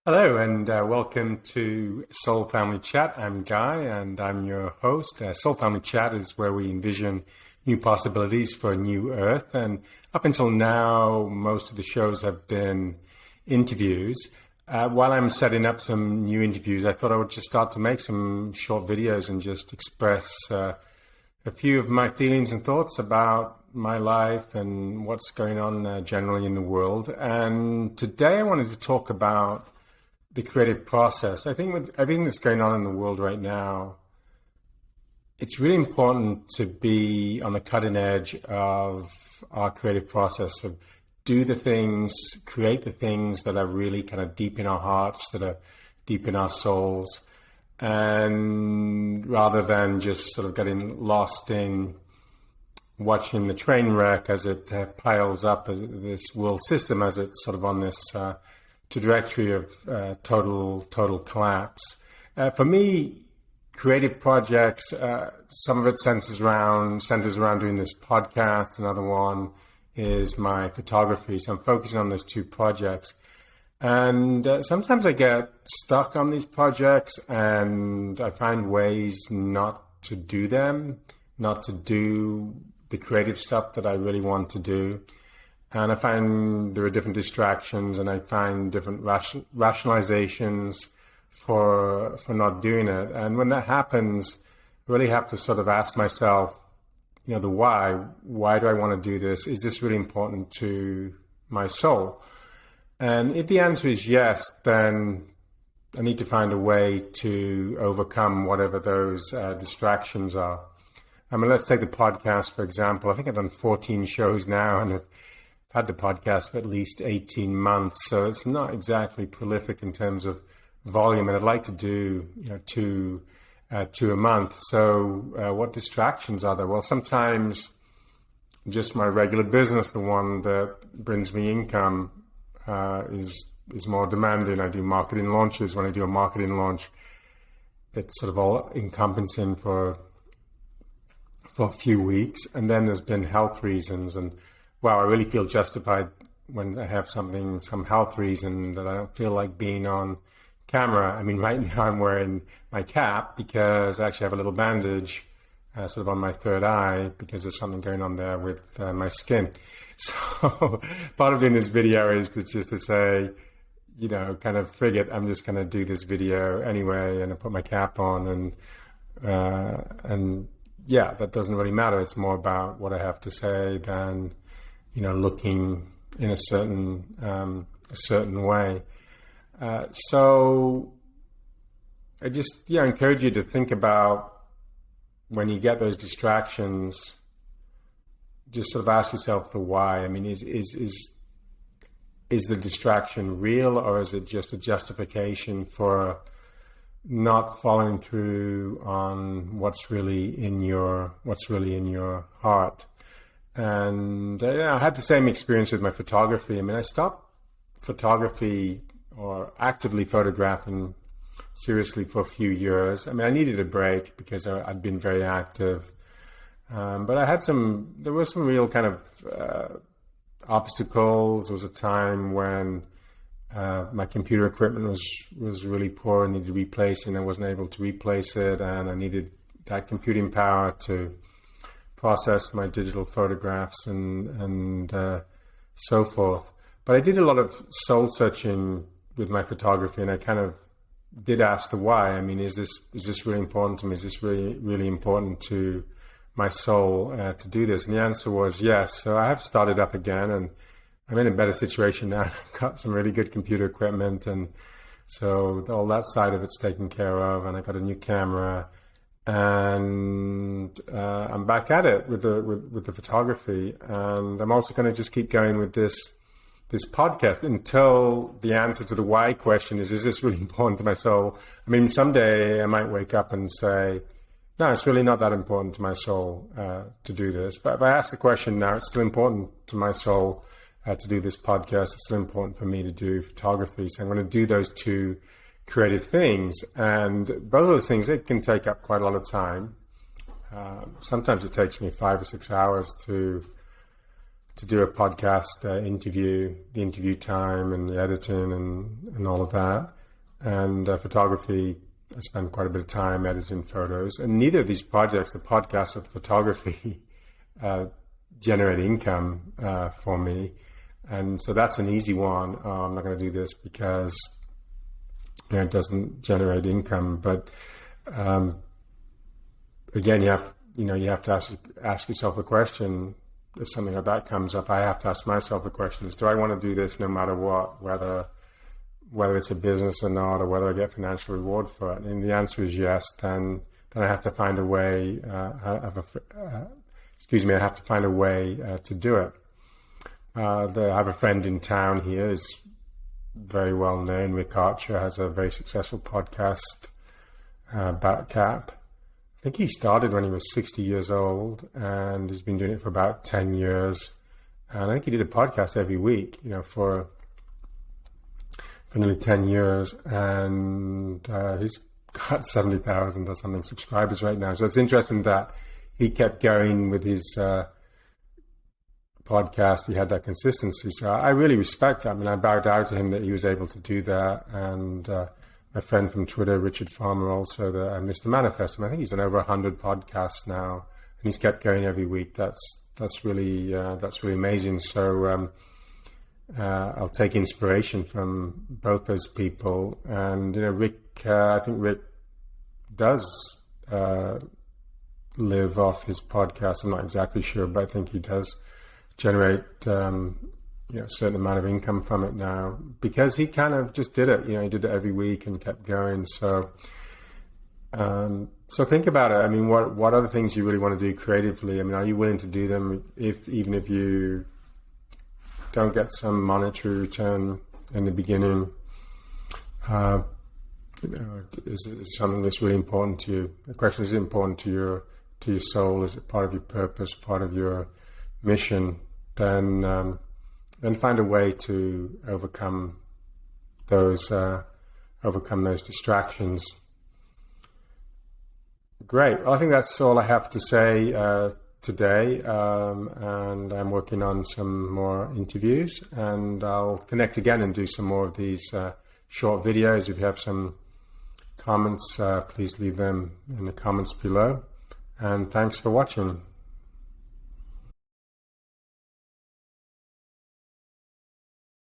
Hello and welcome to Soul Family Chat. I'm Guy and I'm your host. Soul Family Chat is where we envision new possibilities for a new Earth. And up until now, most of the shows have been interviews. While I'm setting up some new interviews, I thought I would just start to make some short videos and just express a few of my feelings and thoughts about my life and what's going on generally in the world. And today I wanted to talk about the creative process. I think with everything that's going on in the world right now, it's really important to be on the cutting edge of our creative process, of do the things, create the things that are really kind of deep in our hearts, that are deep in our souls, and rather than just sort of getting lost in watching the train wreck as it piles up, as this world system, as it's sort of on this trajectory of total collapse. For me, creative projects, some of it centers around doing this podcast. Another one is my photography. So I'm focusing on those two projects. And sometimes I get stuck on these projects and I find ways not to do them, not to do the creative stuff that I really want to do. And I find there are different distractions and I find different rationalizations for not doing it. And when that happens, I really have to sort of ask myself, the why. Why do I want to do this? Is this really important to my soul? And if the answer is yes, then I need to find a way to overcome whatever those distractions are. I mean, let's take the podcast, for example. I think I've done 14 shows now and I've had the podcast for at least 18 months, so it's not exactly prolific in terms of volume, and I'd like to do two a month. So what distractions are there? Well, sometimes just my regular business, the one that brings me income, is more demanding. I do marketing launches. When I do a marketing launch, it's sort of all encompassing for a few weeks, and then there's been health reasons, and wow, I really feel justified when I have some health reason that I don't feel like being on camera. I mean, right now I'm wearing my cap because I actually have a little bandage sort of on my third eye because there's something going on there with my skin. So part of doing this video is just to say, kind of frig it, I'm just going to do this video anyway, and I put my cap on and yeah, that doesn't really matter. It's more about what I have to say than looking in a certain way. So I just encourage you to think about when you get those distractions. Just sort of ask yourself the why. I mean, is the distraction real, or is it just a justification for not following through on what's really in your heart? And I had the same experience with my photography. I mean, I stopped photography or actively photographing seriously for a few years. I mean, I needed a break because I'd been very active. But there were some real kind of obstacles. There was a time when my computer equipment was really poor and needed replacing. I wasn't able to replace it, and I needed that computing power to process my digital photographs and so forth. But I did a lot of soul searching with my photography, and I kind of did ask the why. I mean, is this really important to me? Is this really important to my soul to do this? And the answer was yes. So I have started up again, and I'm in a better situation now. I've got some really good computer equipment, and so all that side of it's taken care of, and I got a new camera. And I'm back at it with the photography, and I'm also going to just keep going with this podcast until the answer to the why question is this really important to my soul? I mean, someday I might wake up and say, no, it's really not that important to my soul to do this. But if I ask the question now, it's still important to my soul to do this podcast. It's still important for me to do photography. So I'm going to do those two creative things, and both of those things, it can take up quite a lot of time. Sometimes it takes me 5 or 6 hours to to do a podcast interview, the interview time and the editing and all of that. And photography, I spend quite a bit of time editing photos. And neither of these projects, the podcast or the photography, generate income for me. And so that's an easy one. I'm not going to do this because it doesn't generate income. But again, you have to ask yourself a question. If something like that comes up, I have to ask myself the question: do I want to do this no matter what, whether it's a business or not, or whether I get financial reward for it? And the answer is yes. Then I have to find a way. I have to find a way to do it. I have a friend in town here, is very well known. Rick Archer has a very successful podcast, Batcap. I think he started when he was 60 years old, and he's been doing it for about 10 years. And I think he did a podcast every week, for nearly 10 years. And he's got 70,000 or something subscribers right now. So it's interesting that he kept going with his podcast. He had that consistency. So I really respect that. I mean, I bow down to him that he was able to do that. And my friend from Twitter, Richard Farmer, also the Mr. Manifest. I think he's done over 100 podcasts now, and he's kept going every week. That's really amazing. So I'll take inspiration from both those people. And Rick, I think Rick does live off his podcast. I'm not exactly sure, but I think he does generate a certain amount of income from it now, because he kind of just did it. He did it every week and kept going. So think about it. I mean, what other things you really want to do creatively? I mean, are you willing to do them even if you don't get some monetary return in the beginning? Is it something that's really important to you? The question is, important to your soul? Is it part of your purpose, part of your mission? Then find a way to overcome those distractions. Great. Well, I think that's all I have to say today, and I'm working on some more interviews, and I'll connect again and do some more of these short videos. If you have some comments, please leave them in the comments below, and thanks for watching.